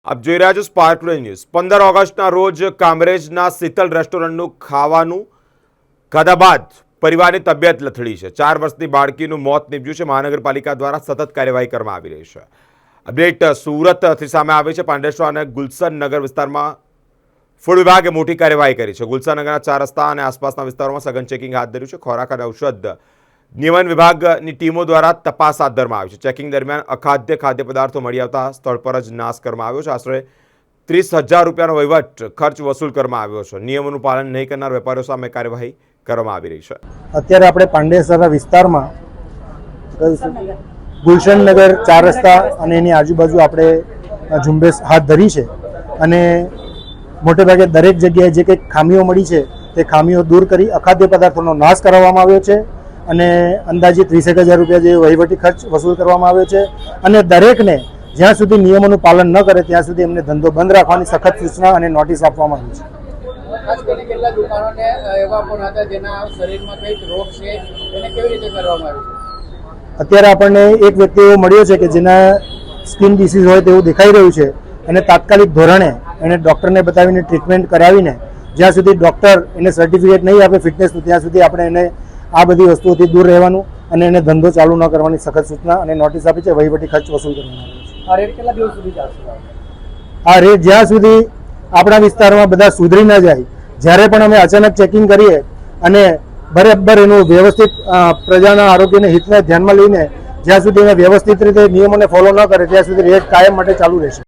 આપ જોઈ રહ્યા છો સ્પાર્ક ટુડે ન્યૂઝ। 15 ઓગસ્ટના રોજ કામરેજના શીતલ રેસ્ટોરન્ટનું ખાવાનું ખાધા બાદ પરિવારની તબિયત લથડી છે। 4 વર્ષની બાળકીનું મોત નીપજ્યું છે। મહાનગરપાલિકા દ્વારા સતત કાર્યવાહી કરવામાં આવી રહી છે। અપડેટ સુરતથી સામે આવી છે। પાંડેસરા અને ગુલશન નગર વિસ્તારમાં ફૂડ વિભાગે મોટી કાર્યવાહી કરી છે। ગુલશન નગરના 4 રસ્તા અને આસપાસના વિસ્તારોમાં સઘન ચેકિંગ હાથ ધર્યું છે। ખોરાક અને ઔષધ નિયમન વિભાગની ટીમો દ્વારા તપાસ હાથ ધરવામાં આવી છે। ચેકિંગ દરમિયાન અખાદ્ય ખાદ્ય પદાર્થો મળી આવતા સ્થળ પર જ નાશ કરવામાં આવ્યો છે। આશરે 30,000 રૂપિયાનો વહીવટ ખર્ચ વસૂલ કરવામાં આવ્યો છે। નિયમોનું પાલન નહીં કરનાર વેપારીઓ સામે કાર્યવાહી કરવામાં આવી રહી છે। અત્યારે આપણે પાંડેસરા વિસ્તારમાં ગુલશન નગર 4 રસ્તા અને એની આજુબાજુ આપણે ઝુંબેશ હાથ ધરી છે અને મોટે ભાગે દરેક જગ્યાએ જે કંઈક ખામીઓ મળી છે તે ખામીઓ દૂર કરી અખાદ્ય પદાર્થોનો નાશ કરવામાં આવ્યો છે અને અંદાજિત 20,000 રૂપિયા જે વહીવટી ખર્ચ વસૂલ કરવામાં આવ્યો છે અને દરેકને જ્યાં સુધી નિયમોનું પાલન ન કરે ત્યાં સુધી એમને ધંધો બંધ રાખવાની સખત સૂચના અને નોટિસ આપવામાં આવી છે। ખાસ કરીને કેટલા દુકાનોને એવા પણ હતા જેના શરીરમાં કંઈક રોગ છે એને કેવી રીતે કરવામાં આવ્યું છે? અત્યારે આપણને એક વ્યક્તિ એવો મળ્યો છે કે જેના સ્કિન ડિસીઝ હોય તેવું દેખાઈ રહ્યું છે અને તાત્કાલિક ધોરણે એને ડૉક્ટરને બતાવીને ટ્રીટમેન્ટ કરાવીને જ્યાં સુધી ડૉક્ટર એને સર્ટિફિકેટ નહીં આપે ફિટનેસનું ત્યાં સુધી આપણે એને આ બધી વસ્તુઓથી દૂર રહેવાનું અને એને ધંધો ચાલુ ન કરવાની સખત સૂચના અને નોટિસ આપી છે। વહીવટી ખર્ચ વસૂલ કરવામાં આવે છે। આ રેટ કેટલા દિવસ સુધી ચાલશે? આ રેટ જ્યાં સુધી આપણા વિસ્તારમાં બધા સુધરી ન જાય, જ્યારે પણ અમે અચાનક ચેકિંગ કરીએ અને બરાબર એનું વ્યવસ્થિત પ્રજાના આરોગ્યને હિતને ધ્યાનમાં લઈને જ્યાં સુધી એને વ્યવસ્થિત રીતે નિયમોને ફોલો ન કરે ત્યાં સુધી રેટ કાયમ માટે ચાલુ રહેશે।